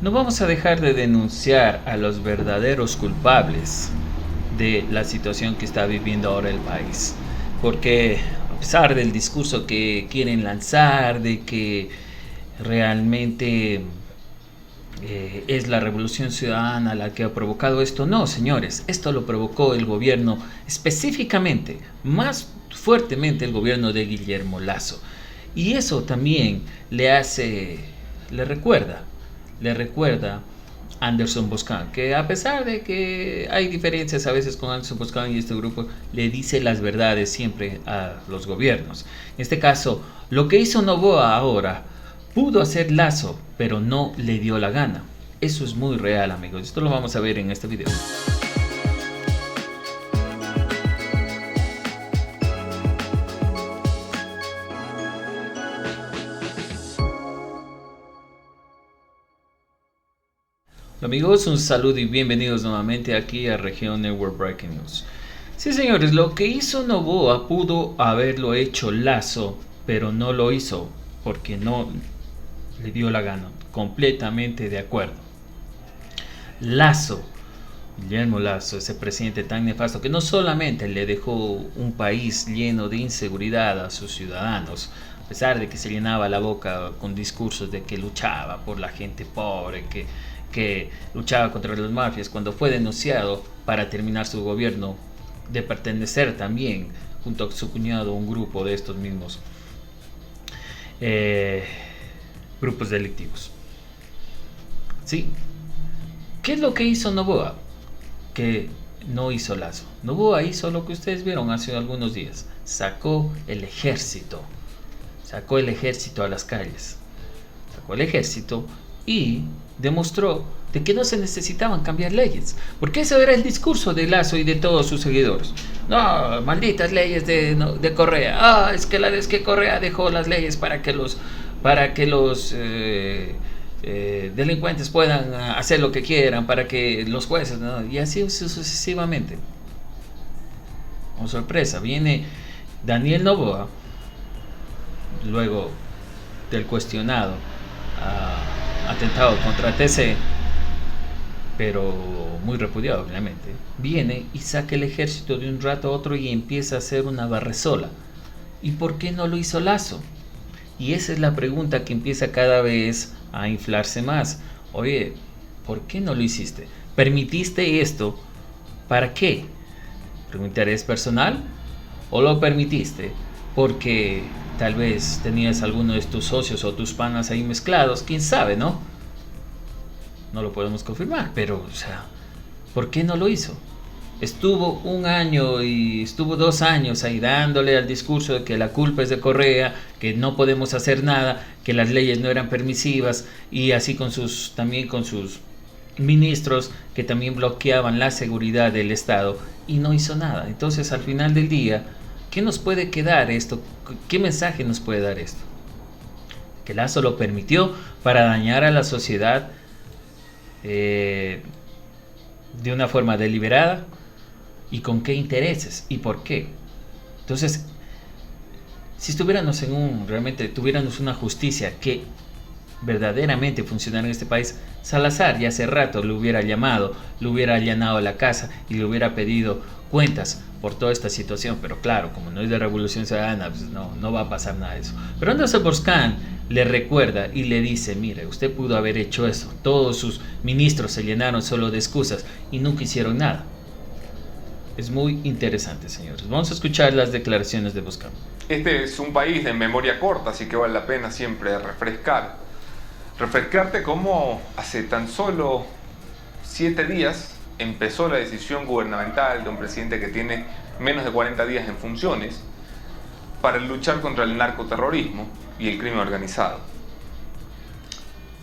No vamos a dejar de denunciar a los verdaderos culpables de la situación que está viviendo ahora el país. Porque a pesar del discurso que quieren lanzar, de que realmente es la revolución ciudadana la que ha provocado esto, no, señores, esto lo provocó el gobierno, específicamente, más fuertemente el gobierno de Guillermo Lasso. Y eso también le recuerda Anderson Boscan, que a pesar de que hay diferencias a veces con Anderson Boscan y este grupo, le dice las verdades siempre a los gobiernos. En este caso, lo que hizo Noboa ahora, pudo hacer Lasso, pero no le dio la gana. Eso es muy real, amigos. Esto lo vamos a ver en este video. Hola amigos, un saludo y bienvenidos nuevamente aquí a Región Network Breaking News. Sí, señores, lo que hizo Noboa pudo haberlo hecho Lasso, pero no lo hizo porque no le dio la gana. Completamente de acuerdo. Lasso, Guillermo Lasso, ese presidente tan nefasto que no solamente le dejó un país lleno de inseguridad a sus ciudadanos, a pesar de que se llenaba la boca con discursos de que luchaba por la gente pobre, que luchaba contra las mafias, cuando fue denunciado para terminar su gobierno de pertenecer también, junto a su cuñado, un grupo de estos mismos grupos delictivos. ¿Sí? ¿Qué es lo que hizo Noboa? Que no hizo Lasso. Noboa hizo lo que ustedes vieron hace algunos días. Sacó el ejército a las calles. Sacó el ejército y demostró de que no se necesitaban cambiar leyes, porque ese era el discurso de Lasso y de todos sus seguidores. No, malditas leyes de Correa. Es que Correa dejó las leyes para que los delincuentes puedan hacer lo que quieran, para que los jueces, ¿no? Y así sucesivamente. Con sorpresa, viene Daniel Noboa, luego del cuestionado atentado contra TC, pero muy repudiado obviamente, viene y saca el ejército de un rato a otro y empieza a hacer una barresola. ¿Y por qué no lo hizo Lasso? Y esa es la pregunta que empieza cada vez a inflarse más. Oye, ¿por qué no lo hiciste? ¿Permitiste esto? ¿Para qué? ¿Por un interés personal? ¿O lo permitiste porque tal vez tenías alguno de tus socios o tus panas ahí mezclados? ¿Quién sabe, no? No lo podemos confirmar, pero, o sea, ¿por qué no lo hizo? Estuvo un año y estuvo 2 años ahí dándole al discurso de que la culpa es de Correa, que no podemos hacer nada, que las leyes no eran permisivas, y así también con sus ministros que también bloqueaban la seguridad del Estado, y no hizo nada. Entonces, al final del día, ¿qué nos puede quedar esto? ¿Qué mensaje nos puede dar esto? Que Lasso lo permitió para dañar a la sociedad de una forma deliberada. ¿Y con qué intereses? ¿Y por qué? Entonces, si realmente tuviéramos una justicia que verdaderamente funcionara en este país, Salazar ya hace rato le hubiera llamado, le hubiera allanado la casa y le hubiera pedido cuentas por toda esta situación. Pero claro, como no es de Revolución Ciudadana, pues no va a pasar nada de eso. Pero Anderson Boscan le recuerda y le dice: mire, usted pudo haber hecho eso. Todos sus ministros se llenaron solo de excusas y nunca hicieron nada. Es muy interesante, señores. Vamos a escuchar las declaraciones de Boscan. Este es un país de memoria corta, así que vale la pena siempre refrescarte cómo hace tan solo 7 días empezó la decisión gubernamental de un presidente que tiene menos de 40 días en funciones para luchar contra el narcoterrorismo y el crimen organizado.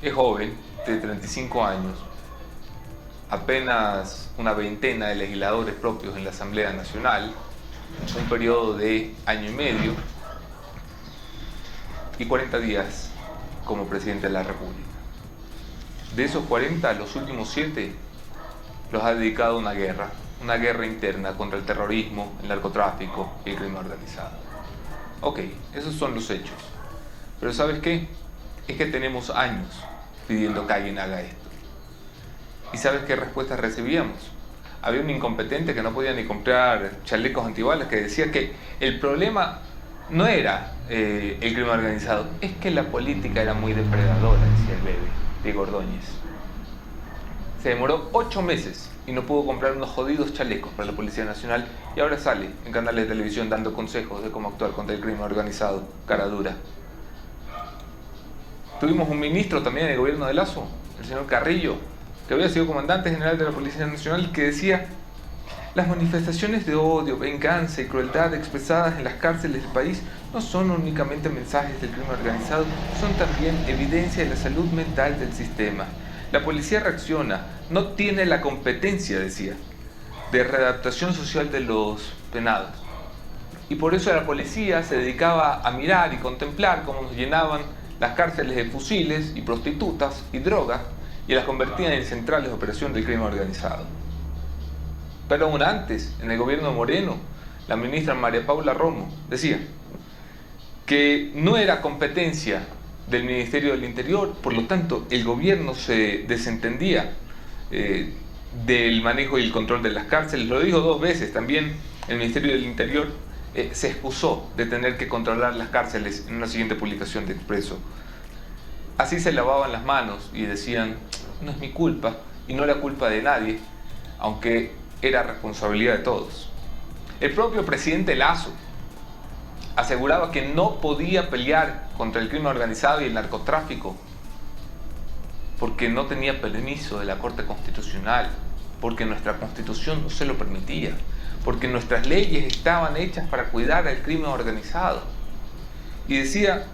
Es joven, de 35 años, apenas una veintena de legisladores propios en la Asamblea Nacional, un periodo de año y medio y 40 días como presidente de la República. De esos 40, los últimos 7 los ha dedicado a una guerra interna contra el terrorismo, el narcotráfico y el crimen organizado. Ok, esos son los hechos. Pero ¿sabes qué? Es que tenemos años pidiendo que alguien haga esto. ¿Y sabes qué respuestas recibíamos? Había un incompetente que no podía ni comprar chalecos antibalas que decía que el problema no era el crimen organizado, es que la política era muy depredadora, decía el bebé Diego Ordóñez. Se demoró 8 meses y no pudo comprar unos jodidos chalecos para la Policía Nacional y ahora sale en canales de televisión dando consejos de cómo actuar contra el crimen organizado, cara dura. Tuvimos un ministro también del gobierno de Lasso, el señor Carrillo, que había sido comandante general de la Policía Nacional, que decía: las manifestaciones de odio, venganza y crueldad expresadas en las cárceles del país no son únicamente mensajes del crimen organizado, son también evidencia de la salud mental del sistema. La policía reacciona, no tiene la competencia, decía, de readaptación social de los penados. Y por eso la policía se dedicaba a mirar y contemplar cómo nos llenaban las cárceles de fusiles y prostitutas y drogas y las convertían en centrales de operación del crimen organizado. Pero aún antes, en el gobierno de Moreno, la ministra María Paula Romo decía que no era competencia del Ministerio del Interior, por lo tanto el gobierno se desentendía del manejo y el control de las cárceles. Lo dijo 2 veces también. El Ministerio del Interior se excusó de tener que controlar las cárceles en una siguiente publicación de Expreso. Así se lavaban las manos y decían: no es mi culpa y no era culpa de nadie, aunque era responsabilidad de todos. El propio presidente Lasso aseguraba que no podía pelear contra el crimen organizado y el narcotráfico porque no tenía permiso de la Corte Constitucional, porque nuestra Constitución no se lo permitía, porque nuestras leyes estaban hechas para cuidar al crimen organizado. Y decía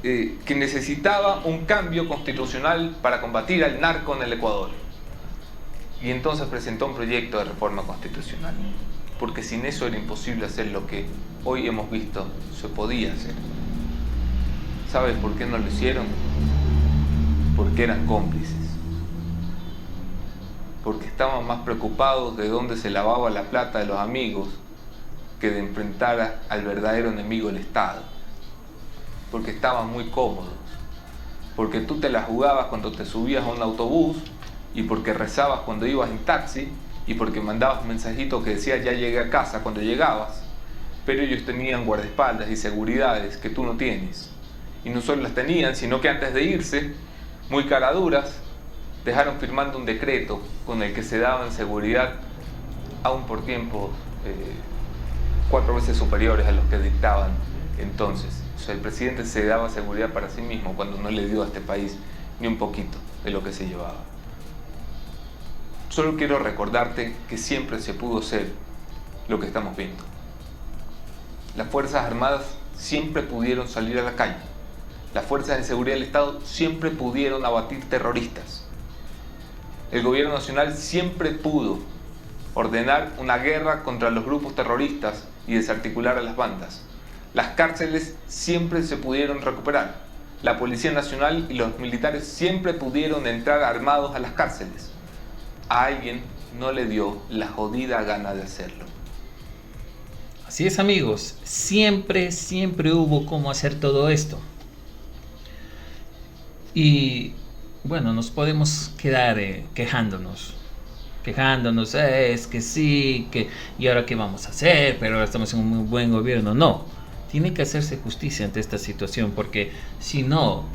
que necesitaba un cambio constitucional para combatir al narco en el Ecuador. Y entonces presentó un proyecto de reforma constitucional, porque sin eso era imposible hacer lo que hoy hemos visto se podía hacer. ¿Sabes por qué no lo hicieron? Porque eran cómplices. Porque estaban más preocupados de dónde se lavaba la plata de los amigos que de enfrentar al verdadero enemigo del Estado. Porque estaban muy cómodos. Porque tú te la jugabas cuando te subías a un autobús, y porque rezabas cuando ibas en taxi, y porque mandabas un mensajito que decía ya llegué a casa cuando llegabas. Pero ellos tenían guardaespaldas y seguridades que tú no tienes. Y no solo las tenían, sino que antes de irse, muy caraduras, dejaron firmando un decreto con el que se daban seguridad aún por tiempos 4 veces superiores a los que dictaban entonces. O sea, el presidente se daba seguridad para sí mismo cuando no le dio a este país ni un poquito de lo que se llevaba. Solo quiero recordarte que siempre se pudo ser lo que estamos viendo. Las Fuerzas Armadas siempre pudieron salir a la calle. Las fuerzas de seguridad del Estado siempre pudieron abatir terroristas. El gobierno nacional siempre pudo ordenar una guerra contra los grupos terroristas y desarticular a las bandas. Las cárceles siempre se pudieron recuperar. La Policía Nacional y los militares siempre pudieron entrar armados a las cárceles. A alguien no le dio la jodida gana de hacerlo. Así es, amigos, siempre hubo cómo hacer todo esto. Y bueno, nos podemos quedar quejándonos, es que sí, que y ahora qué vamos a hacer, pero ahora estamos en un muy buen gobierno. No, tiene que hacerse justicia ante esta situación, porque si no,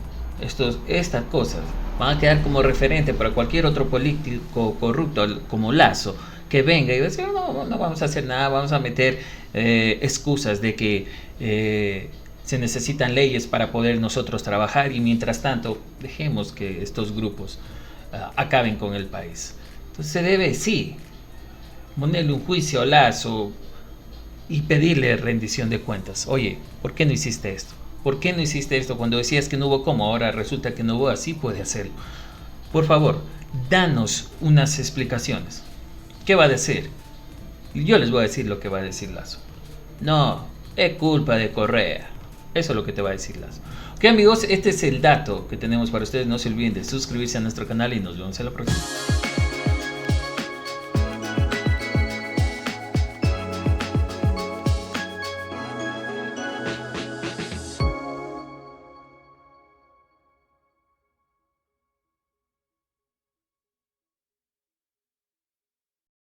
estas cosas van a quedar como referente para cualquier otro político corrupto como Lasso, que venga y va a decir no vamos a hacer nada, vamos a meter excusas de que se necesitan leyes para poder nosotros trabajar, y mientras tanto dejemos que estos grupos acaben con el país. Entonces se debe, sí, ponerle un juicio a Lasso y pedirle rendición de cuentas. Oye, ¿por qué no hiciste esto? ¿Por qué no hiciste esto cuando decías que no hubo cómo? Ahora resulta que no hubo, así puede hacerlo. Por favor, danos unas explicaciones. ¿Qué va a decir? Yo les voy a decir lo que va a decir Lasso. No, es culpa de Correa. Eso es lo que te va a decir Lasso. Ok, amigos, este es el dato que tenemos para ustedes. No se olviden de suscribirse a nuestro canal y nos vemos en la próxima.